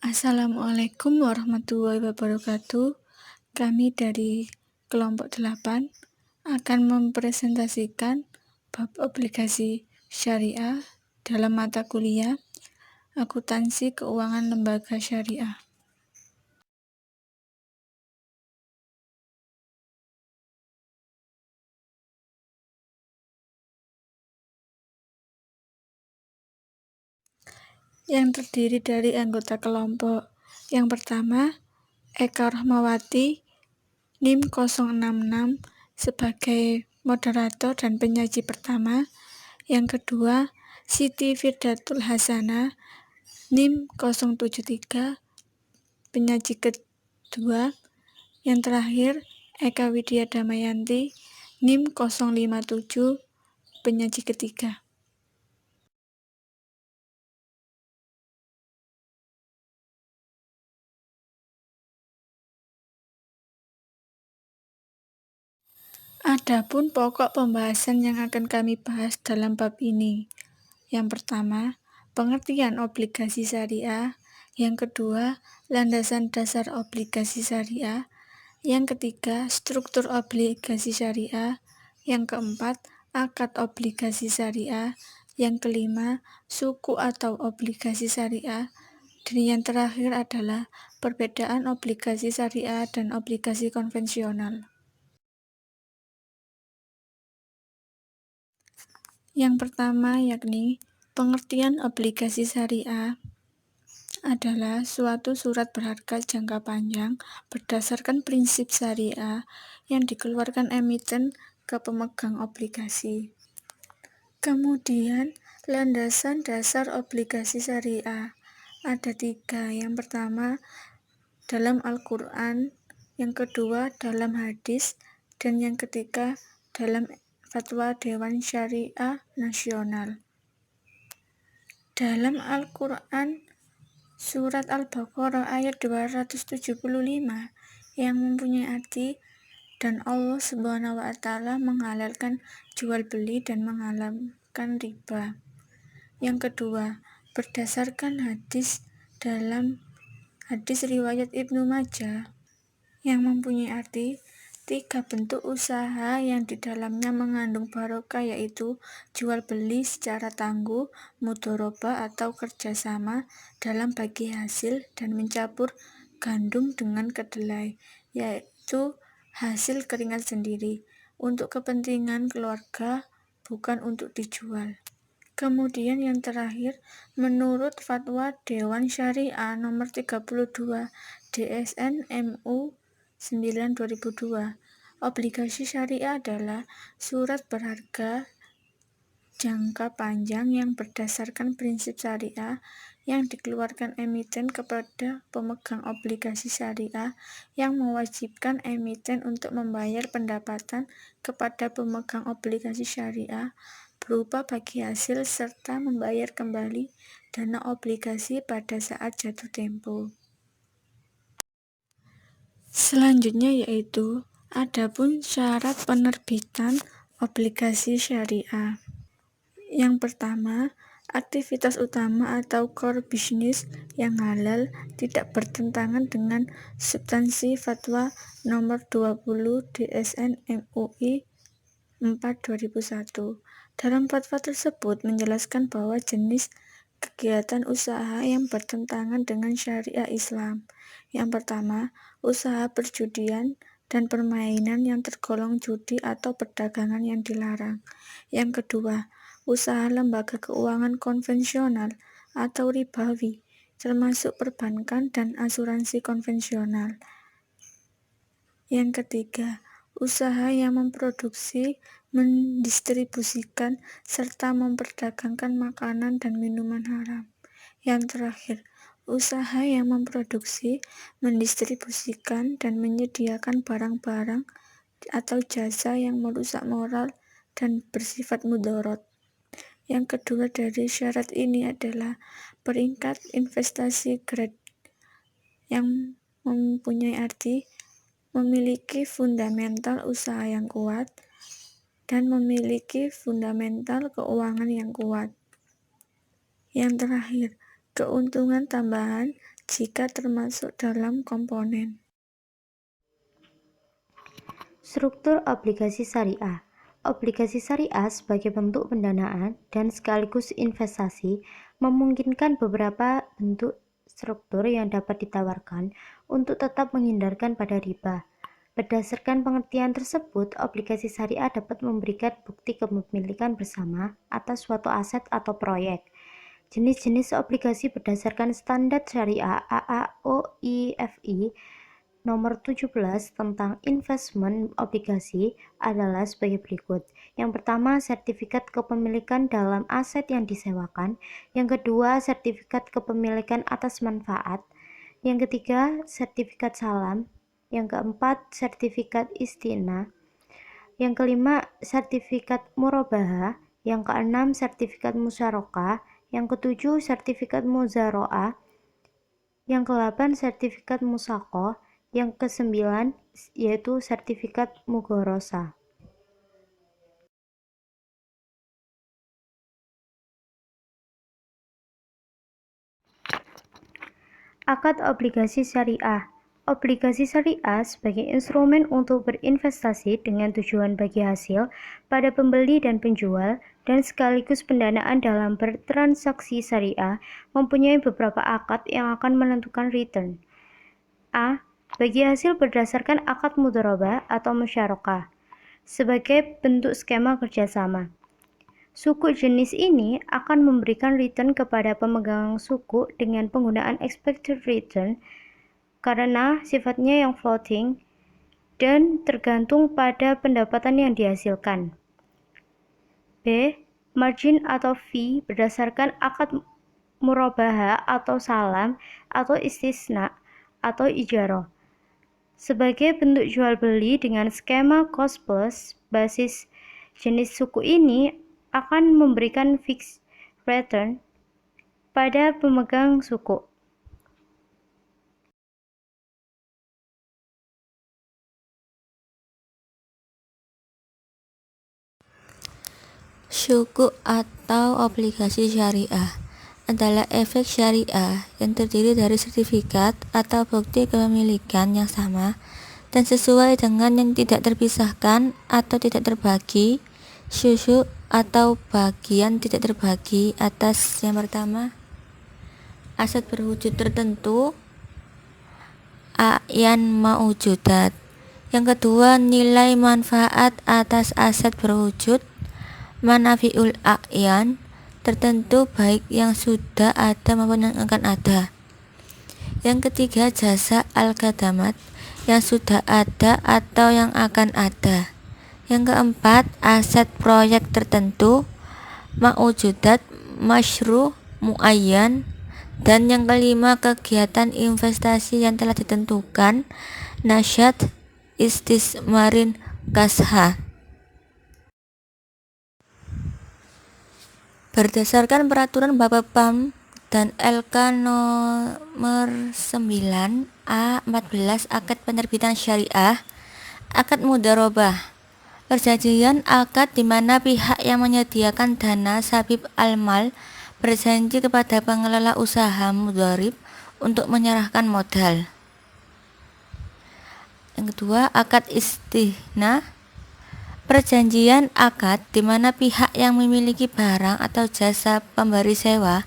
Assalamualaikum warahmatullahi wabarakatuh. Kami dari kelompok 8 akan mempresentasikan bab obligasi syariah dalam mata kuliah Akuntansi Keuangan Lembaga Syariah. Yang terdiri dari anggota kelompok. Yang pertama, Eka Rahmawati, NIM 066 sebagai moderator dan penyaji pertama. Yang kedua, Siti Firdatul Hasanah, NIM 073 penyaji kedua. Yang terakhir, Eka Widya Damayanti, NIM 057 penyaji ketiga. Adapun pokok pembahasan yang akan kami bahas dalam bab ini. Yang pertama, pengertian obligasi syariah. Yang kedua, landasan dasar obligasi syariah. Yang ketiga, struktur obligasi syariah. Yang keempat, akad obligasi syariah. Yang kelima, suku atau obligasi syariah. Dan yang terakhir adalah perbedaan obligasi syariah dan obligasi konvensional. Yang pertama yakni pengertian obligasi syariah adalah suatu surat berharga jangka panjang berdasarkan prinsip syariah yang dikeluarkan emiten ke pemegang obligasi. Kemudian, landasan dasar obligasi syariah ada 3. Yang pertama, dalam Al-Quran. Yang kedua, dalam hadis. Dan yang ketiga, dalam Fatwa Dewan Syariah Nasional. Dalam Al-Quran, Surat Al-Baqarah ayat 275 yang mempunyai arti, dan Allah Subhanahu wa Ta'ala menghalalkan jual beli dan mengharamkan riba. Yang kedua, berdasarkan hadis dalam hadis riwayat Ibnu Majah yang mempunyai arti 3 bentuk usaha yang di dalamnya mengandung barokah, yaitu jual beli secara tangguh, mudharabah atau kerjasama dalam bagi hasil, dan mencampur gandum dengan kedelai, yaitu hasil keringat sendiri, untuk kepentingan keluarga, bukan untuk dijual. Kemudian yang terakhir, menurut Fatwa Dewan Syariah nomor 32 DSN MU 9/2002, obligasi syariah adalah surat berharga jangka panjang yang berdasarkan prinsip syariah yang dikeluarkan emiten kepada pemegang obligasi syariah, yang mewajibkan emiten untuk membayar pendapatan kepada pemegang obligasi syariah berupa bagi hasil serta membayar kembali dana obligasi pada saat jatuh tempo. Selanjutnya yaitu adapun syarat penerbitan obligasi syariah. Yang pertama, aktivitas utama atau core business yang halal tidak bertentangan dengan substansi Fatwa nomor 20 DSN MUI 4/2001. Dalam fatwa tersebut menjelaskan bahwa jenis kegiatan usaha yang bertentangan dengan syariah Islam. Yang pertama, usaha perjudian dan permainan yang tergolong judi atau perdagangan yang dilarang. Yang kedua, usaha lembaga keuangan konvensional atau ribawi, termasuk perbankan dan asuransi konvensional. Yang ketiga, usaha yang memproduksi, mendistribusikan, serta memperdagangkan makanan dan minuman haram. Yang terakhir, usaha yang memproduksi, mendistribusikan, dan menyediakan barang-barang atau jasa yang merusak moral dan bersifat mudharat. Yang kedua dari syarat ini adalah peringkat investasi grade yang mempunyai arti memiliki fundamental usaha yang kuat dan memiliki fundamental keuangan yang kuat. Yang terakhir, keuntungan tambahan jika termasuk dalam komponen. Struktur obligasi syariah. Obligasi syariah sebagai bentuk pendanaan dan sekaligus investasi memungkinkan beberapa bentuk struktur yang dapat ditawarkan untuk tetap menghindarkan pada riba. Berdasarkan pengertian tersebut, obligasi syariah dapat memberikan bukti kepemilikan bersama atas suatu aset atau proyek. Jenis-jenis obligasi berdasarkan standar syariah AAOIFI nomor 17 tentang investment obligasi adalah sebagai berikut. Yang pertama, sertifikat kepemilikan dalam aset yang disewakan. Yang kedua, sertifikat kepemilikan atas manfaat. Yang ketiga, sertifikat salam. Yang keempat, sertifikat istina. Yang kelima, sertifikat murabahah. Yang keenam, sertifikat musyarakah. Yang ketujuh, sertifikat muzaroah. Yang kedelapan, sertifikat musaqah. Yang kesembilan, yaitu sertifikat mugorosa. Akad obligasi syariah. Obligasi syariah sebagai instrumen untuk berinvestasi dengan tujuan bagi hasil pada pembeli dan penjual dan sekaligus pendanaan dalam bertransaksi syariah mempunyai beberapa akad yang akan menentukan return. A. Bagi hasil berdasarkan akad mudharabah atau musyarakah sebagai bentuk skema kerjasama. Suku jenis ini akan memberikan return kepada pemegang suku dengan penggunaan expected return karena sifatnya yang floating dan tergantung pada pendapatan yang dihasilkan. B. Margin atau fee berdasarkan akad murabahah atau salam atau istisna atau ijarah sebagai bentuk jual beli dengan skema cost plus. Basis jenis suku ini akan memberikan fixed return pada pemegang suku. Suku atau obligasi syariah adalah efek syariah yang terdiri dari sertifikat atau bukti kepemilikan yang sama dan sesuai dengan yang tidak terpisahkan atau tidak terbagi, susu atau bagian tidak terbagi atas yang pertama, aset berwujud tertentu, a'yan maujudat. Yang kedua, nilai manfaat atas aset berwujud, manafiul a'yan tertentu baik yang sudah ada maupun yang akan ada. Yang ketiga, jasa al-khadamat yang sudah ada atau yang akan ada. Yang keempat, aset proyek tertentu, maujudat, masyru, muayyan. Dan yang kelima, kegiatan investasi yang telah ditentukan, nasyat, istismarin, kasha. Berdasarkan peraturan Bapepam dan LK nomor 9 A14 Akad Penerbitan Syariah, akad mudharabah, perjanjian akad di mana pihak yang menyediakan dana sabib al-mal berjanji kepada pengelola usaha mudharib untuk menyerahkan modal. Yang kedua, akad istihna, perjanjian akad di mana pihak yang memiliki barang atau jasa pemberi sewa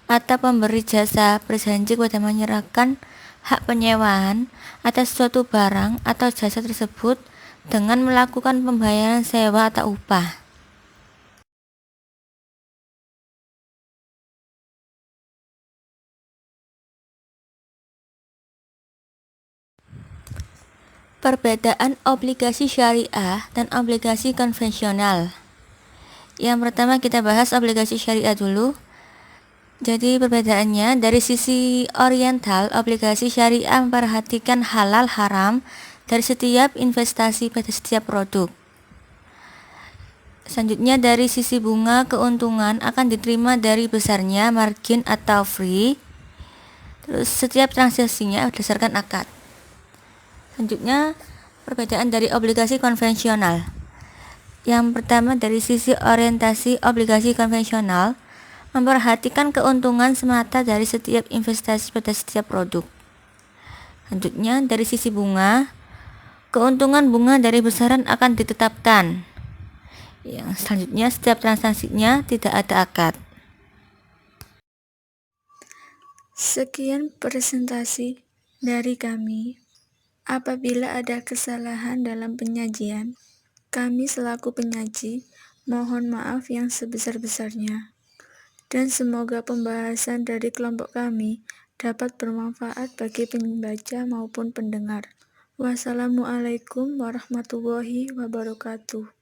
atau pemberi jasa berjanji kepada menyerahkan hak penyewaan atas suatu barang atau jasa tersebut dengan melakukan pembayaran sewa atau upah. Perbedaan obligasi syariah dan obligasi konvensional. Yang pertama kita bahas obligasi syariah dulu. Jadi perbedaannya, dari sisi oriental, obligasi syariah memperhatikan halal haram dari setiap investasi pada setiap produk. Selanjutnya, dari sisi bunga, keuntungan akan diterima dari besarnya margin atau free. Terus setiap transaksinya berdasarkan akad. Selanjutnya, perbedaan dari obligasi konvensional. Yang pertama, dari sisi orientasi obligasi konvensional memperhatikan keuntungan semata dari setiap investasi pada setiap produk. Selanjutnya, dari sisi bunga, keuntungan bunga dari besaran akan ditetapkan. Yang selanjutnya, setiap transaksinya tidak ada akad. Sekian presentasi dari kami. Apabila ada kesalahan dalam penyajian, kami selaku penyaji mohon maaf yang sebesar-besarnya. Dan semoga pembahasan dari kelompok kami dapat bermanfaat bagi pembaca maupun pendengar. Wassalamualaikum warahmatullahi wabarakatuh.